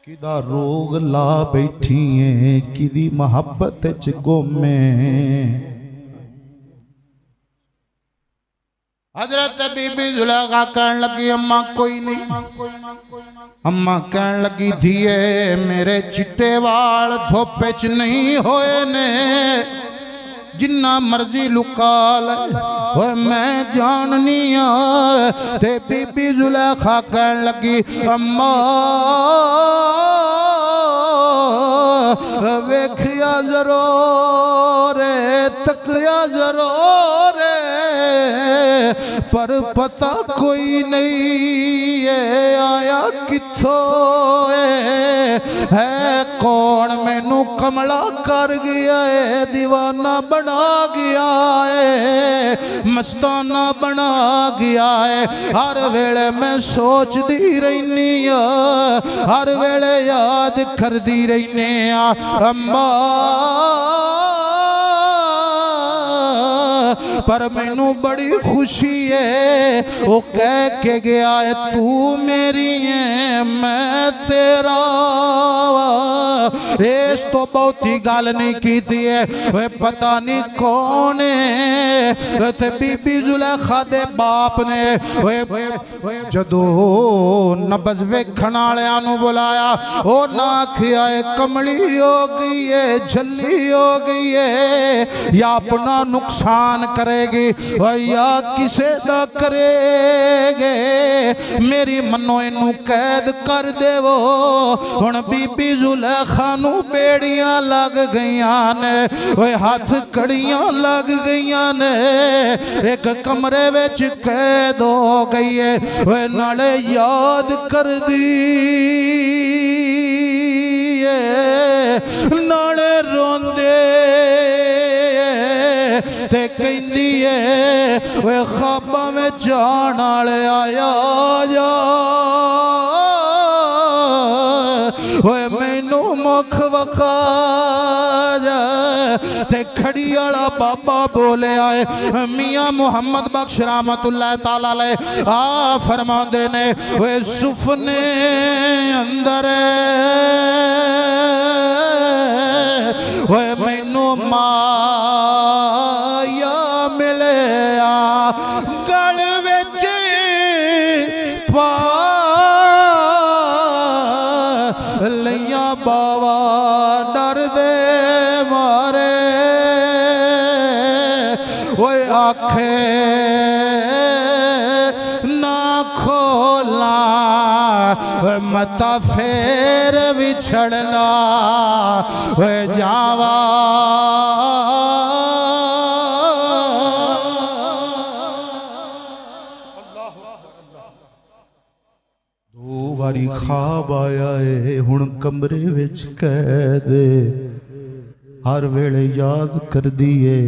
किदा रोग ला बैठी है किदी मोहब्बत च गुमे। हजरत बीबी जुलेखा कहन लगी अम्मा कोई नहीं। अम्मा कहन लगी धीए मेरे चिट्टे वाल धोपे च नहीं होए ने, जिन्ना मर्जी लुका ले मैं जाननी आ। ते बीबी जुलेखा कहन लगी अम्मा वेखिया जरूर तकिया जरूर पर पता कोई नहीं है आया किथों है कौन मैनू कमला कर गया है, दीवाना बना गया है, मस्ताना बना गया है। हर वेले मैं सोचती रहनी हर वेले याद करती रहनी अम्मा पर मैनू बड़ी खुशी है वो कह के गया है तू मेरी है मैं तेरा। इस तो बहुती गल नहीं की है वे पता नहीं कौन है। ते बीबी जुलेखा दे बाप ने जदों नबज वेखण वालियां नू बुलाया वो ना आखिया कमली हो गई है झल्ली हो गई है या अपना नुकसान करेगी या किसे दा करेगे। मेरी मनो इनू कैद कर देवो। हुण बीबी जुलेखा नू बेड़ियां लग गईयां ने हाथ कड़ियां लग गईयां ने एक कमरे विच कैद हो गई है नाले याद कर दी नाले रोंदे ते कहंदी है वे ख्वाबां में जान वाले आया जा ओए मैनू मुख वखा जा। ते खड़ी वाला बाबा बोले आए मियां मुहम्मद बख्श रहमतुल्लाह ताला अलैह आ फरमाते ने वे सुफने अंदर वे मैनू माया मिले गल विच पा लिया बावा डर दे मारे वो आखे ना खोला मता फेर बिछड़ना वे जावा। दो बारी ख्वाब आया है हुण कमरे विच कैद हर वेले याद कर दिए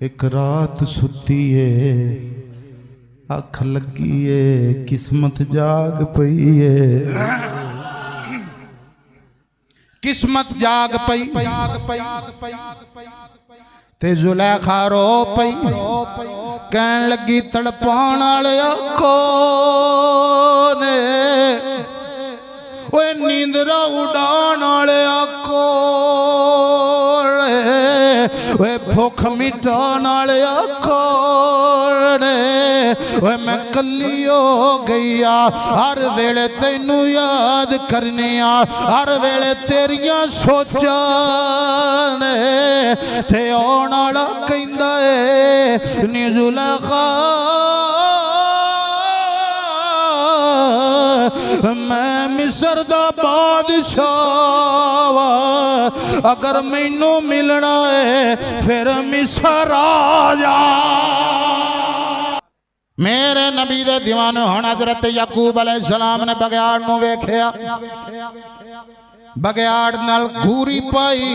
एक रात सुती है अख लगी है किस्मत जाग पई है किस्मत जाग पई ते जुलेखा रो पई कहन लगी तड़पाण वालिया कौन ओए नींदरा उड़ाण वालिया कौन ओए भुख मिटाण वालिया कौन ओए मैं कली हो गई हर वेले तैनू याद करनी हर वेले तेरियां सोचां ने ते आउण वाला कहंदा है नी जुलेखा मैं मिस्र दा बादशाह अगर मैनू मिलना है फिर मिस्र आ जा। मेरे नबी दे दीवाने हुण हजरत याकूब अलैहिस्सलाम ने बगयाड़ नू वेखिया बगयाड़ नाल घूरी पाई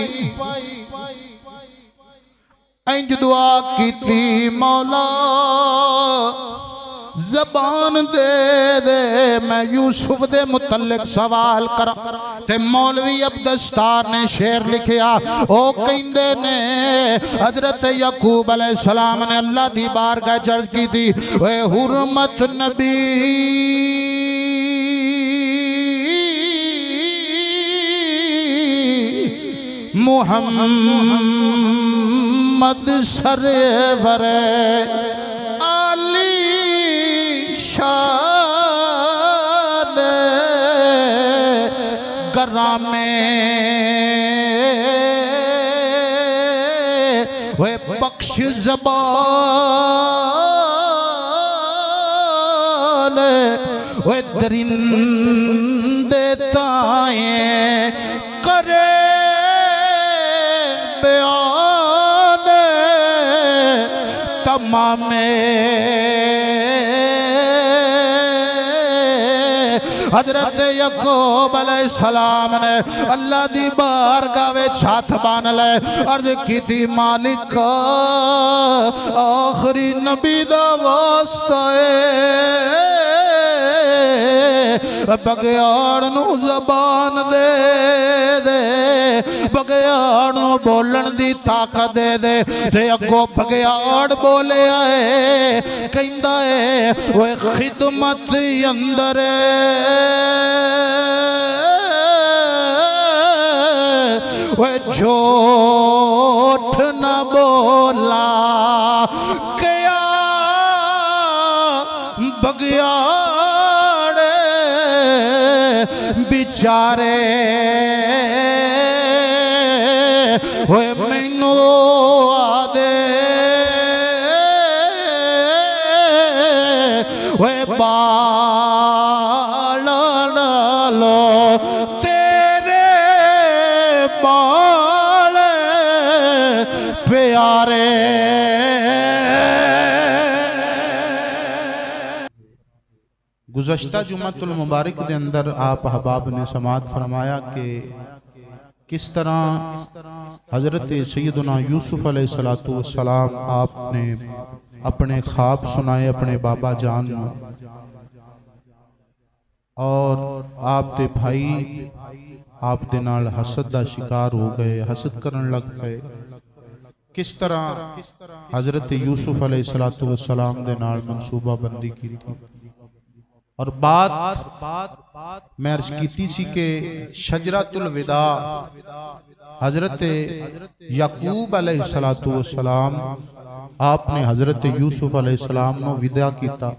इंज दुआ कीती मौला जबान दे दे मैं यूसुफ दे मुतल्लिक सवाल करा। ते मौलवी अब्दस्तार ने शेर लिखिया ओ कहंदे ने हजरत याकूब अलैहिस्सलाम ने अल्लाह दी बारगाह अर्ज की थी ओए हुर्मत नबी मुहम्मद सरवर आली शान गरामे वे बख्श ज़बान वे दरिंदे ताए करे बयान तमामे हजरत याकूब अलैहिस्सलाम ने अल्लाह दी बारगाह विच हाथ बांध ले अर्ज कीती मालिक आखिरी नबी दा वास्ता है बगियाड़ नू ज़बान दे दे बगियाड़ नू बोलन दी ताकत दे दे ते अगों बगियाड़ बोले आए कहंदा है ओए खिदमत अंदर ओए झूठ न बोला क्या बगियाड़ बिचारे ओए मैनू आदे ओए बाल लो तेरे बाल प्यारे गुज़श्ता जुम्मतुल मुबारक के अंदर आप अहबाब ने समात फरमाया कि किस तरह हज़रत सैयदना यूसुफ अलैहिस्सलातु वस्सलाम आपने अपने ख्वाब सुनाए अपने बाबा जान और आप दे भाई आप दे नाल हसद दा शिकार हो गए हसद करन लग गए। किस तरह हज़रत यूसुफ अलैहिस्सलातु वस्सलाम दे नाल मंसूबा बंदी की थी और बात मैं अर्ज कीती सी के शजरतुल विदा हज़रत याकूब अलैहिस्सलातु वस्सलाम आपने हज़रत यूसुफ अलैहिस्सलाम नो विदा कीता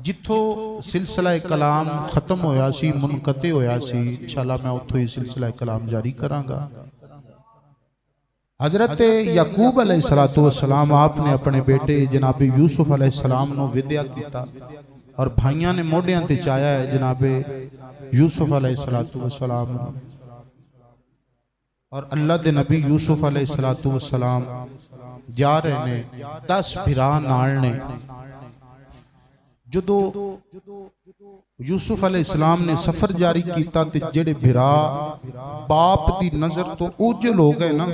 जिथों सिलसिला कलाम खत्म होया सी मुनकते होया सी इंशाअल्लाह मैं उथों ही सिलसिला कलाम जारी करांगा। हज़रत याकूब अलैहिस्सलातु वस्सलाम आपने अपने बेटे जनाबे यूसुफ अलैहिस्सलाम नो विदा कीता और भाइयों ने मोढ़ियां ते चाया है जनाबे यूसुफ अलैहिस्सलातु वस्सलाम और अल्लाह दे नबी यूसुफ अलैहिस्सलातु वस्सलाम जा रहे ने 10 भिरा नाल ने जदों यूसुफ अलैहिस्सलाम ने सफर जारी कीता ते जेड़े भिरा बाप दी नजर तो ओझल हो गए ना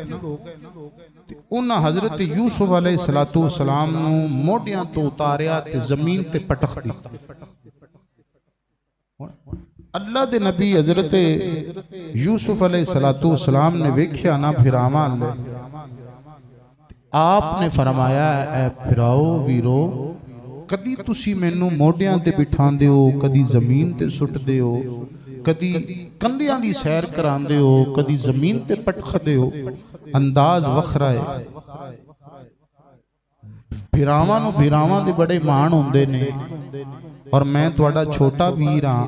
ते उन्हां हज़रत यूसुफ अलैहिस्सलातु वस्सलाम नू मोढ़ियां तो उतारिया ते जमीन ते पटख दिता। अल्लाह दे नबी हज़रत यूसुफ अलैहिस्सलातु वस्सलाम ने वेख्या ना भिरावां ले आपने फरमाया ऐ फिराओ वीरो कदी तुसी मैनू मोढ़ियां ते बिठांदे हो कदी जमीन ते सुटदे हो कदी कंधियां दी सैर करांदे हो कदी जमीन ते पटखदे हो अंदाज वखरा है। भिरावां नू भिरावां दे बड़े मान हुंदे ने और मैं तुहाडा छोटा वीर हां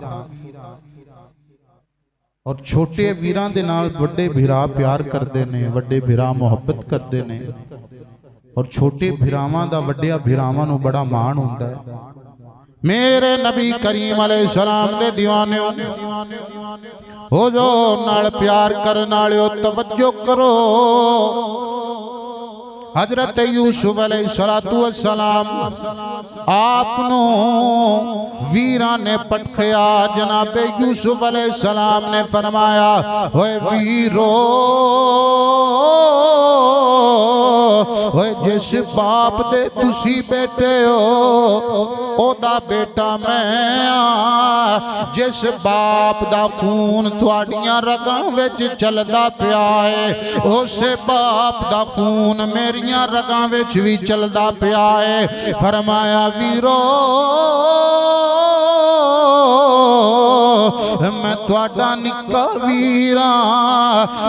और छोटे वीरां दे नाल वड्डे भिरा प्यार करदे ने वड्डे भिरा मुहब्बत करदे ने और छोटे भिरावां दा वड्डिया भिरावां नू बड़ा मान हुंदा है। मेरे नबी करीम अलैहिस्सलाम दे दीवाने हो जो नाल प्यार करन वालिओ तवज्जो करो। हज़रत यूसुफ अलैहिस्सलातु वस्सलाम आपनो वीरां ने पटखया जनाबे यूसुफ अलैहिस्सलाम ने फरमाया ओए वीरो ओए जिस बाप दे तुसी बेटे हो ओदा बेटा मैं जिस बाप दा खून तुहाडियां रगां विच चलदा पिया है उस बाप दा खून मेरियां रगां विच भी चलदा पिया है। फरमाया वीरो मैं तुहाडा निक्का वीरा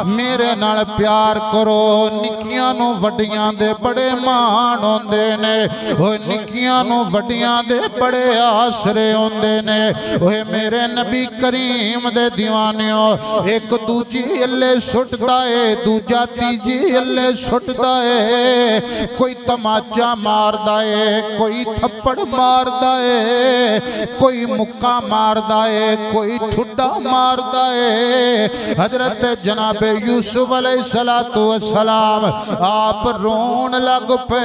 मेरे नाल प्यार करो। निक्कियां नूं वड्डियां दे बड़े मान होंदे ने, ओए निक्कियां नूं वड्डियां दे बड़े आसरे होंदे ने। ओए मेरे नबी करीम दे दीवानियो, एक दूजी अल्ले सुटदा है, दूजा तीजी अल्ले सुटदा है। कोई तमाचा मारदा है, कोई थप्पड़ मारदा है, कोई मुक्का मारदा है, कोई ठुड्डा मारदा है। हजरत जनाबे यूसुफ अलैहिस्सलातु वस्सलाम आप रोन लग पे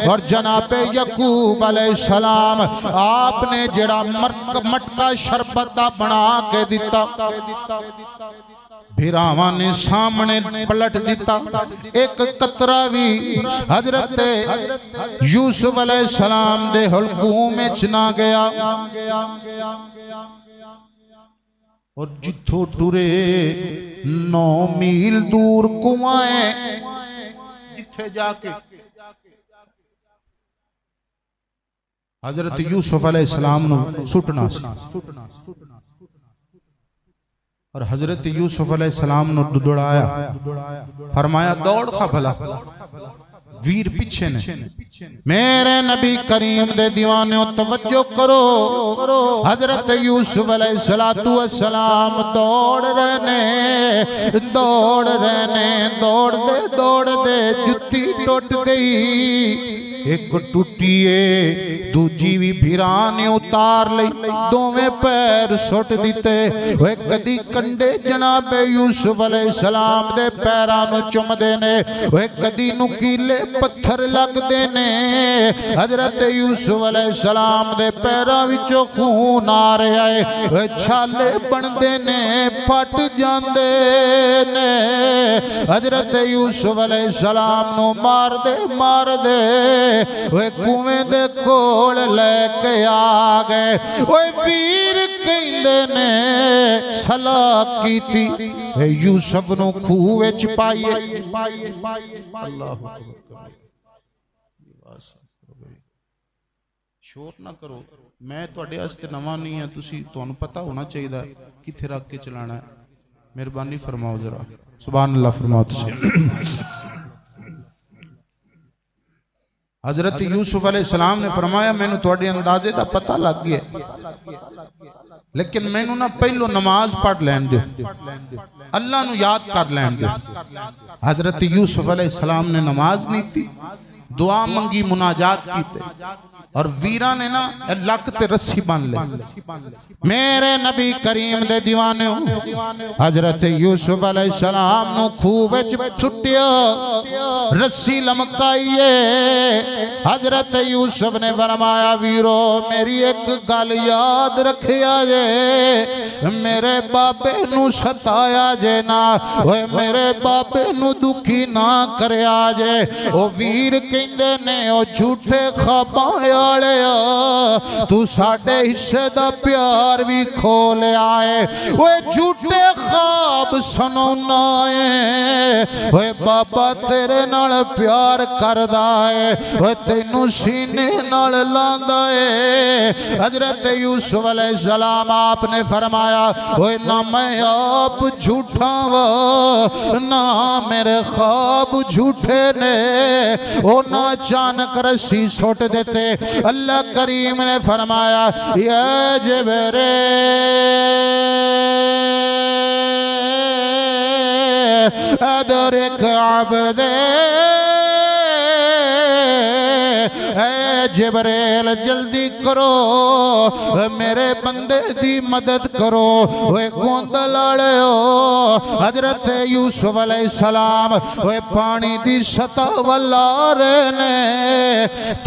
और जनाबे यकूब अलैहिस्सलाम आपने जड़ा मटका शरबत दा बना के दिता, भिरावां ने सामने पलट दिता। एक कतरा भी हजरत यूसुफ अलैहिस्सलाम दे हलकूम में ना गया। और जिथों टुरे 9 मील दूर कुआं है, जिथे जाके हजरत यूसुफ अलैहिस्सलाम नूं सुटना सी। और हजरत यूसुफ अलैहिस्सलाम नूं दौड़ाया, फरमाया दौड़ खा भला, वीर पीछे ने। मेरे नबी करीम दे दीवाने तवज्जो करो, हजरत यूसुफ अलैहिस्सलातु वस्सलाम दौड़ रहे ने, दौड़ रहे ने। दौड़दे दौड़दे जुत्ती टुट गई, एक टुटिए दूजी भी भिरा ने उतार लई, दोवें पैर सुट दिते। वे कदी कंडे जनाबे यूसुफ अलैहिस्सलाम दे पैरां नूं चुमदे ने, वे कदी नुकीले पत्थर लगदे ने। हजरत यूसुफ अलैहिस्सलाम दे पैरां विचों खून आ रहा है, वे छाले बनदे ने, फट जांदे ने। हजरत यूसुफ अलैहिस्सलाम नूं मार दे वे कुएं दे कोल लेके आ गए। ओए वीर कहंदे ने सलाह कीती, यूसुफ नूं खूह विच पाइए। अल्लाह शोर ना करो, मैं तुहाडे वास्ते नवां नहीं है, तुसी तुहानूं पता होना चाहिए किथे रख के चलाना है। मेहरबानी फरमाओ जरा, सुभान अल्लाह फरमाओ तुसी। हजरत यूसुफ अलैहिस्सलाम ने फरमाया मैनू तुहाडे अंदाजे दा पता लग गया, लेकिन मैनू ना पहलो नमाज पढ़ लैन दो, अल्लाह नू याद कर लैन दो। हजरत यूसुफ अलैहिस्सलाम ने नमाज नहीं की, दुआ मंगी, मुनाजात की, और वीरा ने ना लक ते रस्सी बन ली। मेरे नबी करीम दे दीवाने हजरत यूसुफ अलैहिस्सलाम नू खूह विच सुट्टिया, रस्सी लमकाईए। हजरत यूसुफ ने फरमाया वीरो मेरी एक गल याद रखिया जे, मेरे बाबे नू सताया जे ना, ओए मेरे बाबे नू दुखी ना करया जे। ओ वीर कहंदे ने ओ झूठे ख्वाबां वाले तू साडे हिस्से दा प्यार भी खो लिया है। ओए झूठे ख्वाब सुनाउना है, ओए बाबा तेरे नाल प्यार करदा है, ओए तैनू सीने नाल लांदा है। हजरत यूसुफ अलैहिस्सलाम आपने फरमाया ओए ना मैं आप झूठा वा, ना मेरे ख्वाब झूठे ने। ओ ना अचानक रस्सी सुट देते। अल्लाह करीम ने फरमाया या जिब्रील अदरिक अब्दे, जिब्रील जल्दी करो मेरे बंदे दी मदद करो। ओए गोंदल वालेओ हजरत यूसुफ अलैहिस्सलाम ओए पानी दी सतह वल आ रहे ने,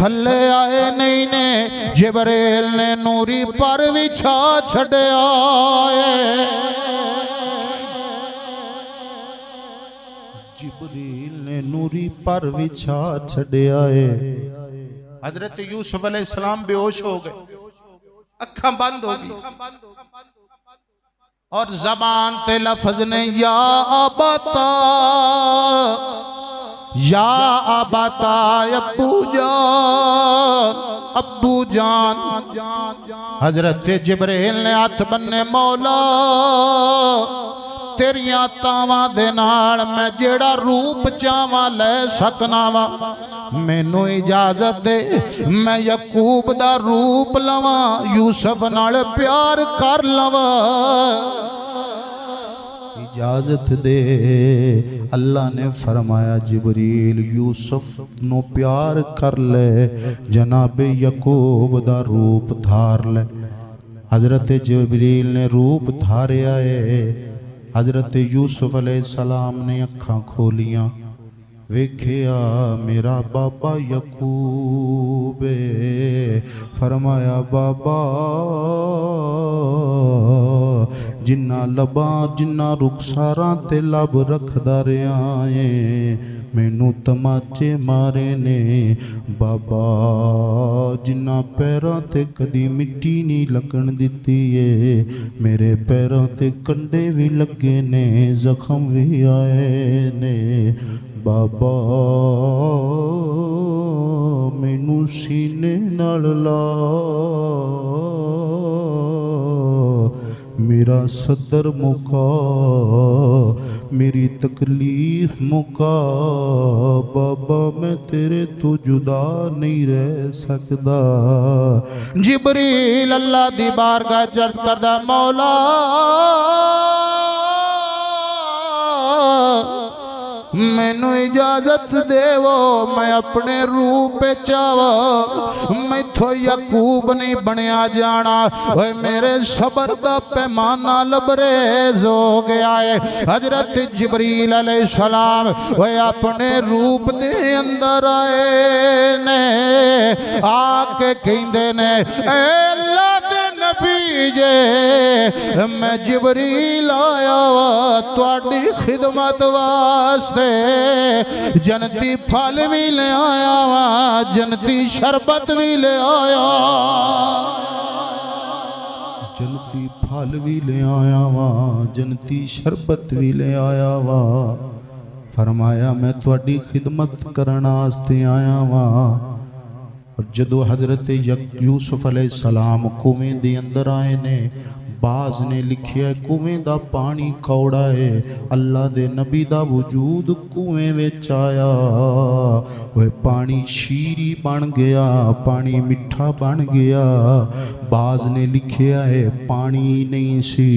थल्ले आए नहीं ने। जिब्रील ने नूरी पर विछा छड़िया है, जिब्रील ने नूरी पर विछा छड़िया है। हजरत यूसुफ अलैहिस्सलाम बेहोश हो गए, अखां बंद हो गई और जबान ते लफ्ज ने या अबता या अबाता अब्बू जान। हजरत जिब्रील ने हाथ बन्ने, मौला तेरिया तावां दे नाल मैं जेड़ा रूप चावां ले सकना वा, मैनू इजाजत दे मैं यकूब दा रूप लवां, यूसुफ नाल प्यार कर लवां, इजाजत दे। अल्लाह ने फरमाया जिब्रील यूसुफ नो प्यार कर ले, जनाबे यकूब दा रूप धार ले। हजरत जिब्रील ने रूप धारिया है। हजरत यूसुफ अलैहिस्सलाम ने अखां खोलियां, वेखिया मेरा बाबा यकूब। फरमाया बाबा जिन्ना लबा जिन्ना रुखसारां ते लब रखदा रहा है, मैनू तमाचे मारे ने बाबा, जिन्ना पैरों ते कदी मिट्टी नहीं लगन दिती है, मेरे पैरों ते कंडे भी लगे ने, जख्म भी आए ने बाबा, मैनू सीने नाल ला, मेरा सदर मुका, मेरी तकलीफ मुका बाबा, मैं तेरे तो जुदा नहीं रह सकदा। जिब्रील अल्लाह दी बारगाह चर्च करदा, मौला मैनू इजाजत देवो, मैं अपने रूप चावा, मैथों यकूब नहीं बनया जाना, ओए मेरे सबर दा पैमाना लबरेज हो गया है। हजरत जिब्रील अलैहिस्सलाम ओए अपने रूप दे अंदर आए ने, आके कहंदे ने अल्लाह दे नबी जे मैं जिब्रील आया वा तुहाडी खिदमत वास्ते, जनती फल भी ले आया वा, जनती शरबत भी ले आया, जनती फल भी ले आया वा, जनती शरबत भी ले आया वा। फरमाया मैं तुहाडी खिदमत करन वास्ते आया वा। और जदों हजरत यूसुफ अलैहिस्सलाम कुएं दे अंदर आए ने, बाज ने लिखिया कुएं दा पानी कौड़ा है, अल्लाह दे नबी दा वजूद कुएं विच आया, वह पानी शीरी बन गया, पानी मिठा बन गया। बाज ने लिखिया है पानी नहीं सी,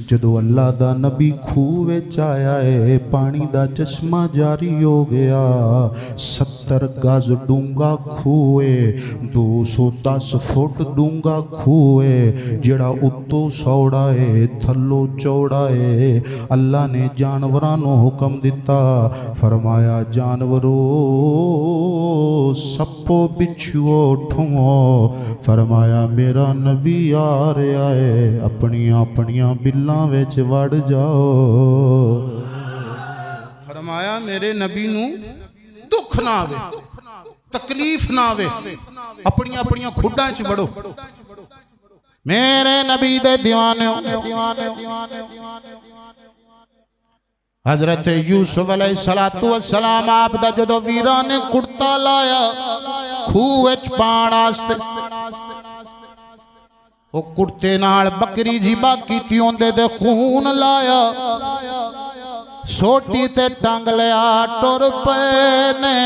जदों अल्लाह दा नबी खूह विच आया है, पानी दा चश्मा जारी हो गया। 70 गज डूंगा खूह है, 210 फुट डूंगा खूह है, जेड़ा उत्तों चौड़ा है थल्लो चौड़ा है। अल्लाह ने जानवरां नूं हुक्म दिता, फरमाया जानवरों सप्पो बिच्छुओ उठो, फरमाया मेरा नबी आ रहा है, अपनियां अपनियां बिल्लां विच वड़ जाओ। फरमाया मेरे नबी नूं दुख ना आवे, तकलीफ ना आवे, अपनियां अपनियां खुड्डां च वड़ो। मेरे नबी दे दीवाने हजरत यूसुफ अलैहिस्सलातु वस्सलाम आप दा जदों वीरां ने कुर्ता लाया खूह विच पाण वास्ते, ओ कुर्ते नाल बकरी जिबा कीती, ओंदे दे खून लाया, सोटी ते टंग लिया, टुर पे ने।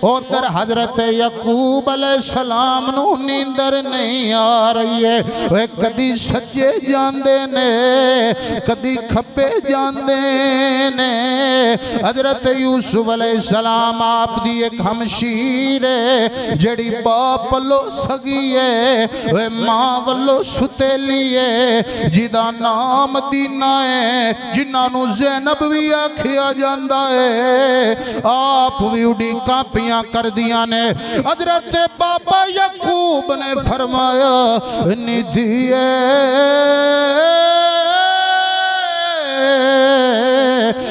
उधर हजरत यकूब अलैहिस्सलाम नू नींदर नहीं आ रही है, वे कदी सज्जे जांदे ने कदी खब्बे जांदे ने। हजरत यूसुफ अलैहिस्सलाम आप दी एक हमशीर है, जड़ी बाप वल्लों सगी है, वे मां वल्लों सुतेली है, जिदा नाम दीना है, जिन्हां ज़ैनब भी आखिया जाता है। आप भी उड़ीका पियां कर दिया ने। हजरत बाबा यकूब ने फरमाया निधिए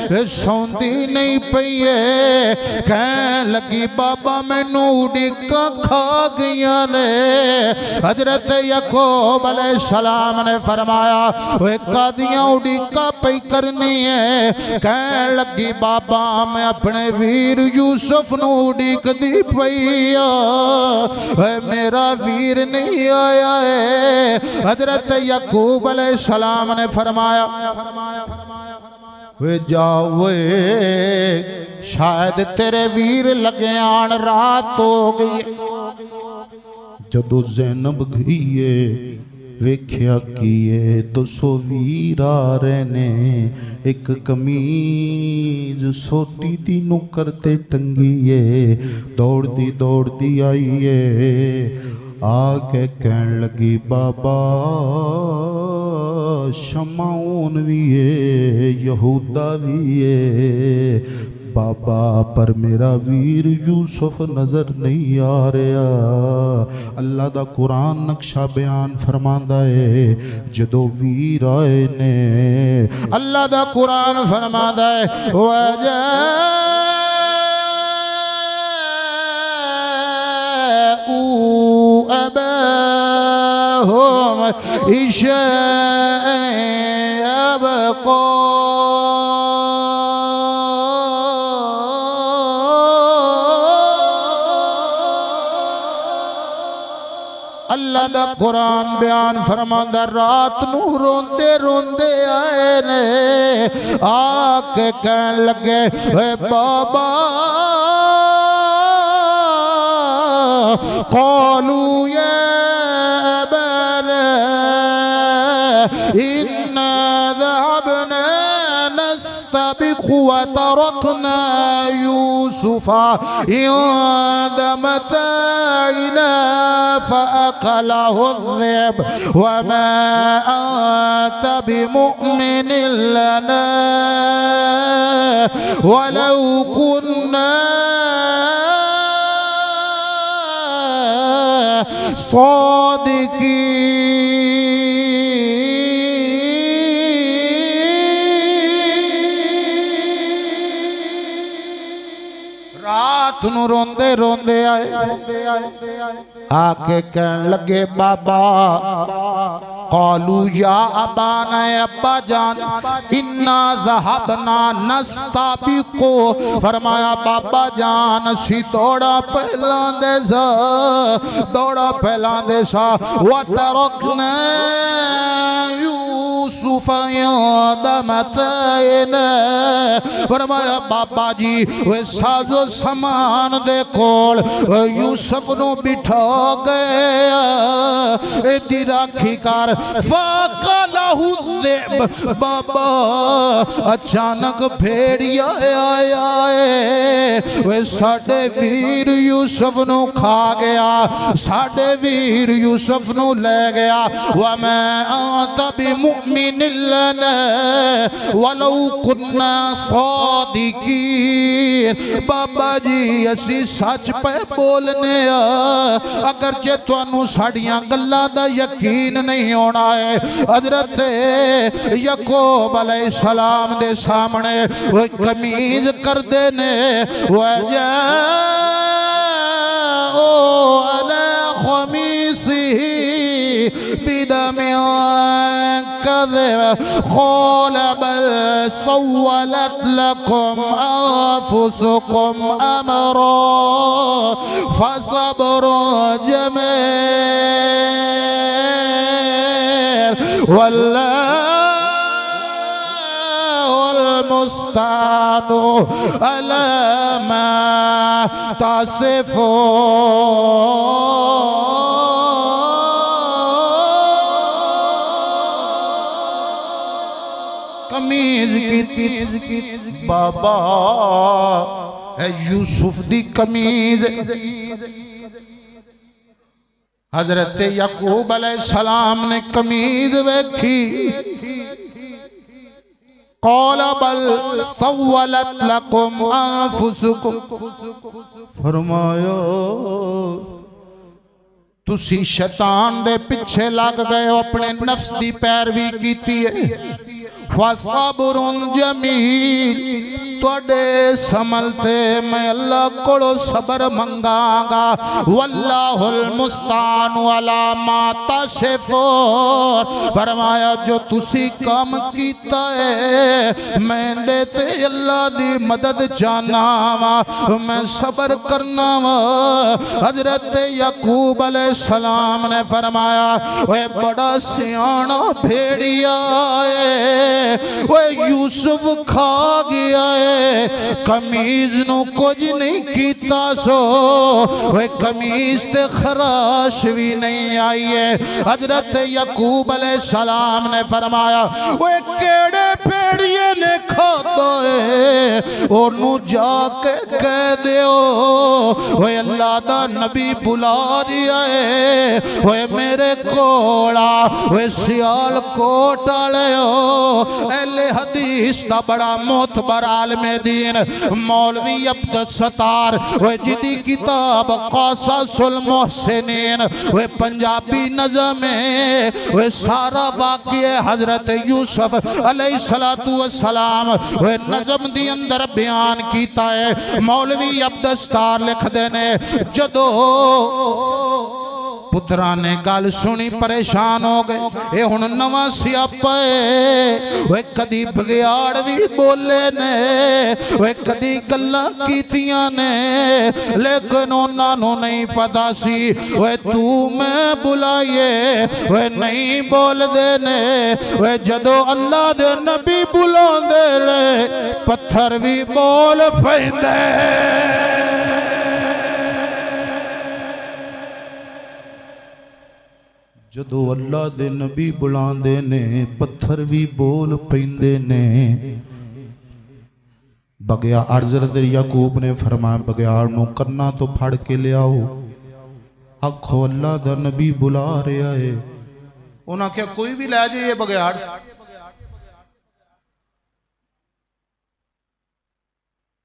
सौंदी नहीं पई है। कहन लगी बाबा मैनू उड़ीका खा गईया ने। हजरत याकूब अलैहिस्सलाम ने फरमाया वे कादियां उड़ीका पई करनी है। कहन लगी बाबा मैं अपने वीर यूसुफ नू उड़ीकदी पई आ, मेरा वीर नहीं आया है। हजरत याकूब अलैहिस्सलाम ने फरमाया वे जाओ वे शायद तेरे वीर लगे आन रात हो गई। जदों ज़ैनब गईए वेख्या किए तो सो वीर आ रहे ने। एक कमीज सोटी दी नुकर ते टंगी है। दौड़दी आई है। आके कहन लगी बाबा शमाऊन भी है यहूदा भी है बाबा, पर मेरा वीर यूसुफ नजर नहीं आ रहा। अल्लाह दा कुरान नक्शा बयान फरमांदा है जदों वीर आए ने। अल्लाह दा कुरान फरमांदा है अबाहुम इशाअ यबक़ा। अल्लाह दा कुरान बयान फरमांदा रात नू रोंदे रोंदे आए ने। आके कहन लगे हे बाबा क़ालू या अबाना इन्ना ज़हबना नस्तबिक़ु व तरकना यूसुफ़ा इंद मताइना फ़अकलहु ज़ि'ब व मा अंत बिमुअ्मिनिन लना वलौ कुन्ना सादिकीन। रात नू रोंदे रोंदे आए आके कहन लगे बाबा क़ालू या अबाना अब्बा जान इन्ना ज़हबना नस्ताबिक़ु। फरमाया बाबा जान सी दौड़ा पहलांदे सा व तरकना यूसुफ़ इंद मताइना। फरमाया बाबा जी वे साजो समान दे कोल यूसुफ नू बिठा गया एदी राखी कर। फ़अकलहु ज़ि'ब बाबा अचानक भेड़िया आया है वे साडे वीर यूसुफ नू खा गया, साडे वीर यूसुफ नू ले गया। व मा अंत बिमुअ्मिनिन लना वलौ कुन्ना सादिकीन। बाबा जी असी सच पे बोलने अगर जे तुहानू साडियां गल्लां दा यकीन नहीं होना है। हजरत याकूब अलैहिस्सलाम दे सामने वो कमीज कर देने ओ अला खमीसिही बिदमिन कज़ब क़ाल बल सव्वलत लकुम अन्फुसुकुम अमरा फसब्रुन जमील वल्लाहुल मुस्तआनु अला मा तसिफून। कमीज की बाबा है यूसुफ दी कमीज। हजरत याकूब अलैहिस्सलाम ने कमीज वेखी। क़ाल बल सव्वलत लकुम अन्फुसुकुम। फरमाया तुसी शैतान दे पीछे लग गए हो, अपने नफ्स दी पैरवी कीती है। फसब्रुन जमील तुहाडे समल ते मैं अल्लाह कोलो सबर मंगांगा। वल्लाहुल मुस्तान अला मा तसिफून। फरमाया जो तुसी काम कीता है मैं दे ते अल्लाह दी मदद चाहना वा, मैं सबर करना वा। हजरत याकूब अलैहिस्सलाम ने फरमाया ओए बड़ा सियाना भेड़िया है, ओए यूसुफ खा गया है, कमीज नु कुछ नहीं कीता सो, ओए कमीज ते खराश भी नहीं आई है। हजरत याकूब अलैहिस्सलाम ने फरमाया ओए केड़े भेड़िए ने खाता है ओनू जाके कह दियो ओए अल्लाह दा नबी बुला रहा है, ओए मेरे कोला ओए सियालकोट वालेओ। अहले हदीस दा बड़ा मोतबर आलिमे दीन मौलवी अब्दुस्सत्तार ओए जिदी किताब क़ाससुल मुहसिनीन ओए पंजाबी नज़म है ओए सारा वाक़िया हजरत यूसुफ अलैहिस्सलातु वस्सलाम ओए नज़म दी अंदर बयान कीता है। मौलवी अब्दुस्सत्तार लिखदे ने जदों पुत्रा ने गल सुनी परेशान हो गए, ये हुण नवा सियापा है। वे कदी बगियाड़ भी बोले ने, वे कदी गल्लां कीतियां ने, लेकिन उन्होंने नहीं पता सी वे तू मैं बुलाइए वे नहीं बोलदे ने। वे जदों अल्लाह दे नबी बुलांदे ने पत्थर भी बोल पैंदे। जदों अल्लाह दे नबी बुलांदे ने पत्थर भी बोल पैंदे ने। बगिया हज़रत याकूब ने फरमाया बगियाड़ नूं कन्ना तो फड़ के लियाओ, आखो अल्लाह दा नबी बुला रहा है। उन्हें आख्या कोई भी लै जाइए बगियाड़।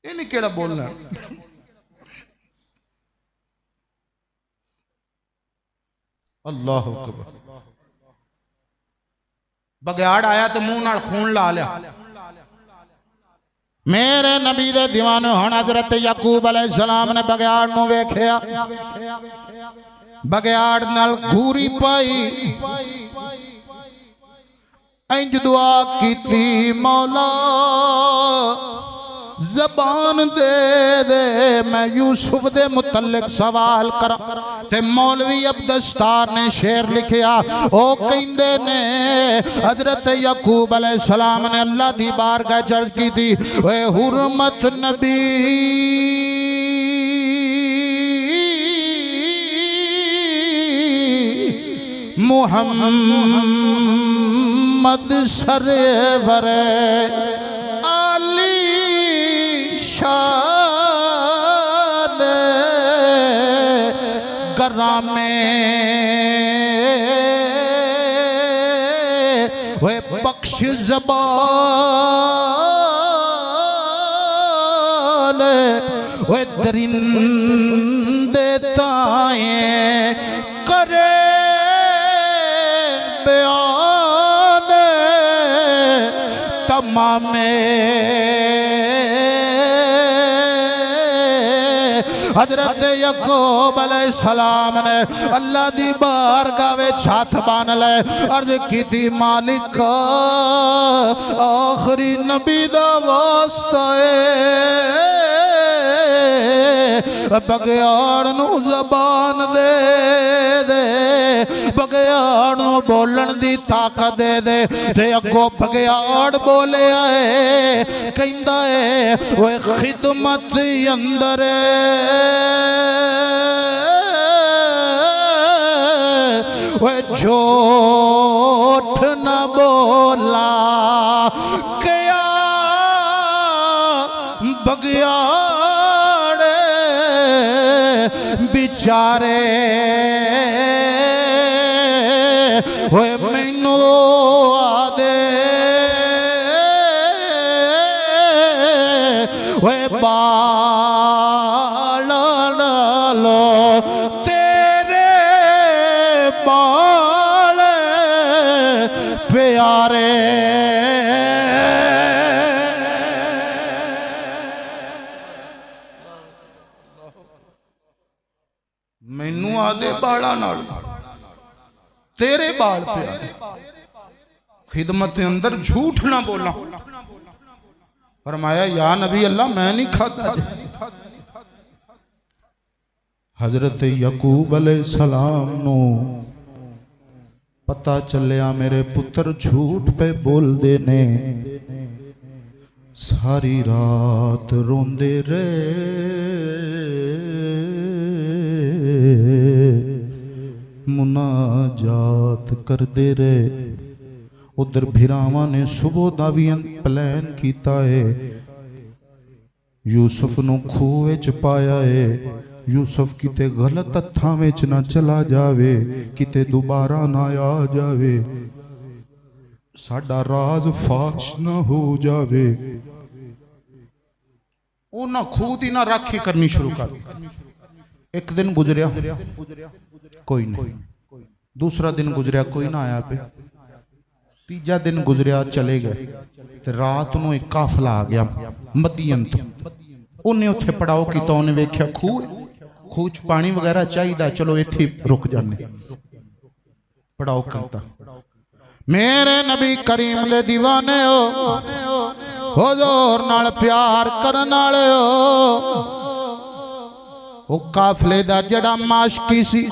ये नहीं केड़ा बोलना। अल्लाह अकबर। बगियाड़ आया तो मुंह नाल खून ला लिया। मेरे नबी दे दीवाने हुण हज़रत याकूब अलैहिस्सलाम ने बगियाड़ नूं वेख्या, बगियाड़ नाल घूरी पाई, इंज दुआ कीती मौला जबान दे दे मैं यूसुफ दे मुतल्लिक सवाल करा। ते मौलवी अब्दुस्सत्तार ने शेर लिखिया ओ कहंदे ने हजरत याकूब अलैहिस्सलाम ने अल्लाह दी बारगाह अर्ज की थी ओए हुर्मत नबी मुहम्मद सरवर आली शान गरामे वे बख्श ज़बान वे दरिंदे ताए करे बयान तमामे। हजरत याकूब अलैहिस्सलाम ने अल्लाह दी बारगाह विच हाथ बांध ले अर्ज कीती मालिक आखिरी नबी दा वास्ता है बगियाड़ नू ज़बान दे दे, बगियाड़ नू बोलन दी ताकत दे दे। ते अगो बगियाड़ बोले आए कहंदा है ओए खिदमत अंदर ओए झूठ न बोला क्या बगियाड़ बिचारे ओए मैनू आदे ओए बाल लो तेरे बाल प्यारे मां दे बालां नाल तेरे बाल प्यारे, खिदमत अंदर झूठ ना बोला। फरमाया या नबी अल्लाह मैं नहीं खाता। हजरत यकूब अलैहिस्सलाम नो पता चलिया मेरे पुत्र झूठ पे बोल दे ने। सारी रात रोंदे रहे, मुनाजात करदे रहे। उधर भिरावां ने सुबह दा भी प्लान कीता है, यूसुफ नूं खूह विच पाया है। यूसुफ किते गलत हत्थां विच ना चला जावे, किते दोबारा ना आ जावे, साडा राज फाश ना हो जावे। उन्हां खूह दी ना राखी करनी शुरू कर। एक दिन गुजरिया कोई नहीं, दूसरा दिन गुजरिया कोई ना आया पे, तीजा दिन गुजरिया चले गए। रात नूं एक काफला आ गया मदीन तो। उन्हें उत्थे पड़ाओ किया, उन्हें वेख्या खूह च पानी वगैरह चाहिए, चलो इत्थे रुक जाने। पड़ाओ करता। मेरे नबी करीम दे दीवाने हो, हुजूर नाल प्यार करन वाले हो। वो काफले दा जड़ा माशकी सी,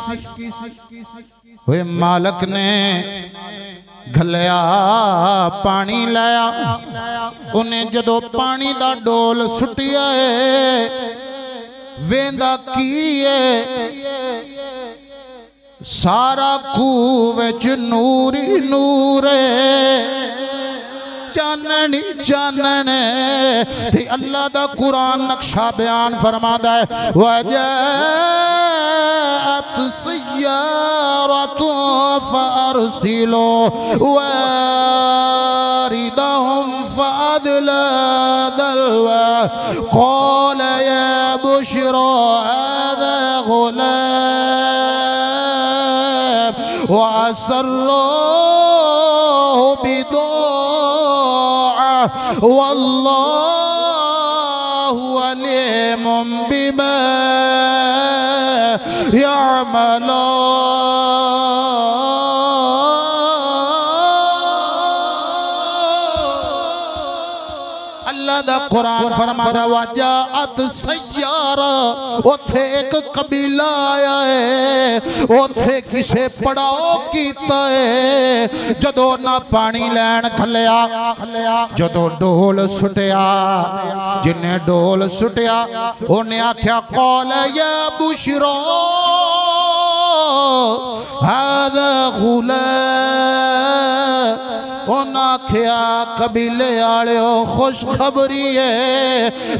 ओए मालक ने घलिया पानी लाया। उन्हें जदों पानी दा डोल सुटिया है, वेंदा की है सारा खूह विच नूर ही नूर है, चानन ही चानन है। अल्लाह दा कुरान नक्शा बयान फरमादा है, वजाअत सय्यारतु फअरसिलू वारिदहुम फअदला दलवा क़ाल या बुशरा हाज़ा गुलाम वअसर्रूहु बिदाअ वल्लाहु अलीमुम बिमा यअमलून। अल्लाह दा कुरान फरमादा वजाअत सय्यारा, उथे एक कबीला आया है, उथे किसे पड़ाओ कीता है। जदों ना पानी लैन खलिया, जदों डोल सुटिया, जिन्हें डोल सुटिया उन्हें आख्या कौल या बुशरा हाज़ा गुलाम। उन्हें आख्या कबीले आले खुशखबरी है।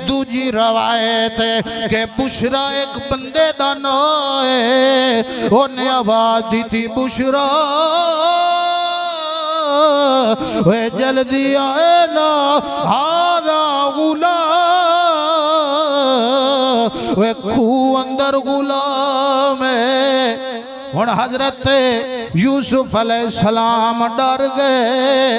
दूजी रवायत है कि बुशरा एक बंदे दा नाम है। उन्हें आवाज दी थी बुशरा वे जल्दी आए ना हाज़ा गुलाम, वे खूह अंदर गुलाम है। हुण हजरत यूसुफ अलैहिस्सलाम डर गए।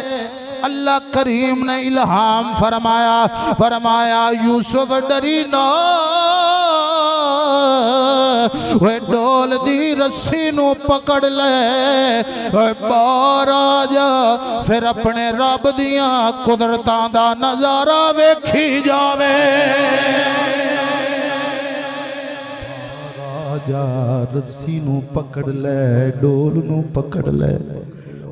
अल्लाह करीम ने इल्हाम फरमाया, फरमाया यूसुफ डरी ना, वे डोल दी रस्सी नू पकड़ ले, बाहर आ जा, फिर अपने रब दियां कुदरतां दा नजारा वेखी जावे। जा रस्सी नू पकड़ ले, डोल नू पकड़ ले।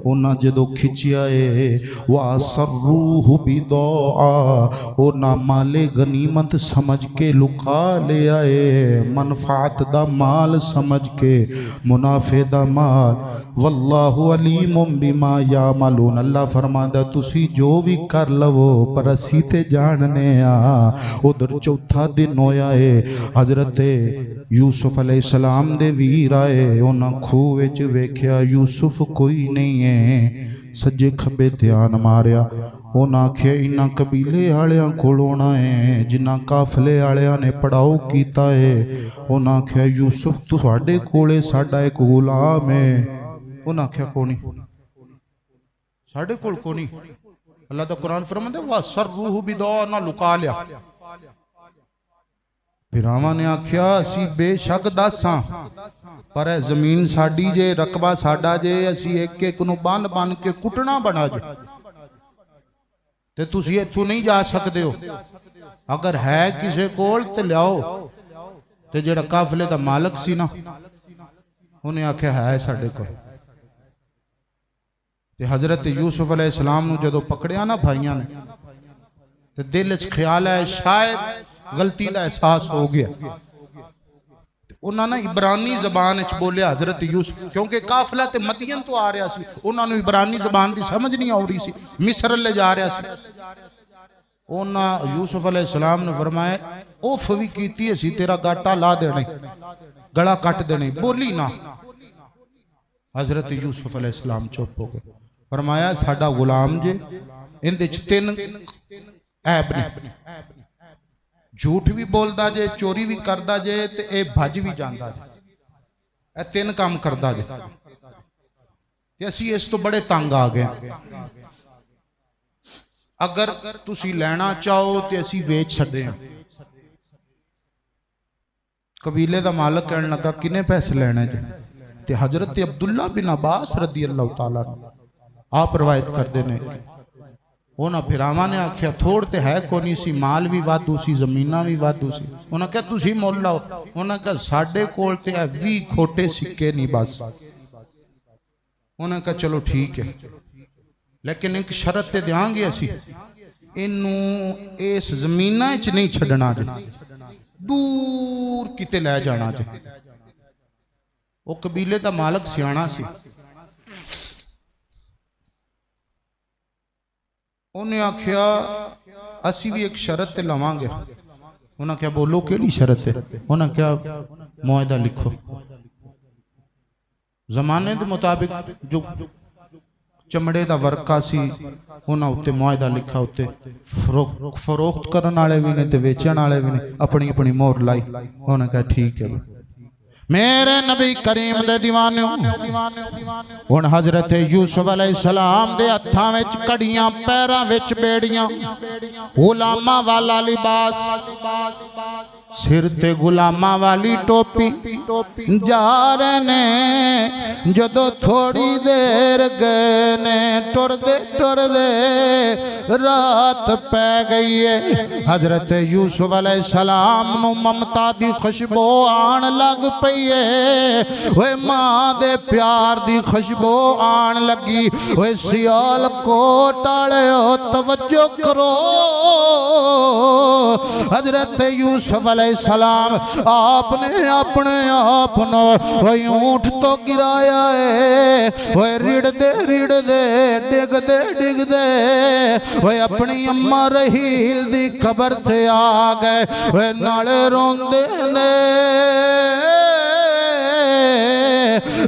उन्हें जदों खिंचिया है वासर्रूहु बिदाअ, उन्हें माले गनीमत समझ के लुका ले आए, मनफात दा माल समझ के, मुनाफे दा माल। वल्लाहु अलीमुम बिमा यामलून। अल्लाह फरमांदा तुसी जो भी कर लवो पर असी ते जानने आ। उधर चौथा दिन होया है, हजरत यूसुफ अलैहिस्सलाम दे वीर आए। उन्हें खूह विच वेख्या यूसुफ कोई नहीं है। सज्जे खब्बे ध्यान मारिया। उन्हें आख्या इन्हां कबीले आलियां कोल आना है, जिन्हां काफले आलियां ने पड़ाओ कीता है। उन्हें आख्या यूसुफ तुहाडे कोले साडा एक गुलाम है। उन्हें आख्या कोनी, साडे कोल कोनी। अल्लाह दा कुरान फरमांदा वासर्रूहु बिदाअ, ना लुका लिया। फिरावां ने आख्या असी बेशक 10 हाँ, पर जमीन साडी जे, रकबा साडा जे, असी एक एक नूं बन बन के कुटना बना जे, ते तुसी इत्थों नहीं जा सकते हो। अगर है किसी कोल ते लियाओ। ते जिहड़ा काफले दा मालक सी ना, उन्हें आख्या है साडे कोल। ते हजरत यूसुफ अलैहिस्सलाम नूं जदों पकड़िया ना भाइयों ने, ते दिल च ख्याल है शायद गलती का एहसास हो गया। उन्होंने इबरानी जबान च बोलिया हजरत यूसुफ, क्योंकि काफला ते मदियन तो आ रहा सी, उन्होंने इबरानी जबान की समझ नहीं आ रही सी, मिस्र ले जा रहा सी। उन्होंने यूसुफ अलैहिस्सलाम ने फरमाया उफ भी कीती असी तेरा गाटा ला देने, गला कट देने, बोली ना। हजरत यूसुफ अलैहिस्सलाम चुप हो गए। फरमाया साडा गुलाम जे, इहदे च 3 ऐब ने, झूठ भी बोलता जे, चोरी भी करता जे, ते ए भज भी जाता जे, ए 3 काम करता जे। ते असी इस तो बड़े तंग आ गए। अगर तुसी लेना चाहो तो असी वेच छड़े हैं। कबीले का मालक कहने लगा किने पैसे लेने जे? ते हजरत अब्दुल्ला बिन अब्बास रदी अल्लाह तआला आप रवायत करते हैं। उन्होंने फिरावां ने आख्या थोड़ तो है कोनी सी, माल भी वाधू सी, जमीना भी वाधू सी। उन्हें कहा तुसी मुल लाओ। उन्हें कहा साडे कोल ते 20 खोटे सिक्के नहीं बस। उन्हें कहा चलो ठीक है, लेकिन एक शरत ते देंगे असी, इनू इस जमीना च नहीं छड़ना जे, दूर किते लै जाना जे। वो कबीले का मालक सियाणा सी। उन्हें आख्या असी भी एक शरत ते लवांगे। उन्हें क्या बोलो केड़ी शरत है? उन्हें क्या मुआहदा लिखो। जमाने के मुताबिक जो चमड़े का वर्का सी, उन्होंने उत्ते मुआहदा लिखा, उत्ते फरोख्त करने वाले भी ने ते वेचण वाले भी ने, अपनी अपनी मोहर लाई। उन्हें कहा ठीक है मेरे नबी करीम दे दीवाने। हुण हजरत यूसुफ अलैहिस्सलाम दे हत्थां विच कड़ियां, पैरां विच बेड़ियां, गुलामा वाला लिबास, सिर ते गुलामा वाली टोपी। जा रहे ने जदों थोड़ी देर गए ने, टुरदे टुरदे रात पै गई है। हजरत यूसुफ अलैहिस्सलाम नूं ममता दी खुशबू आण लग पई है। ओए मां दे प्यार दी खुशबू आण लगी। ओए सियालकोट वालेओ तवज्जो करो, हजरत यूसुफ अलैहिस्सलाम आपने अपने आप नूं ऊंट तो गिराया है। ओए रिड़दे रिड़दे, डिगदे डिगदे ओए अपनी अम्मा रहील दी कबर ते आ गए। ओए नाले रोंदे ने,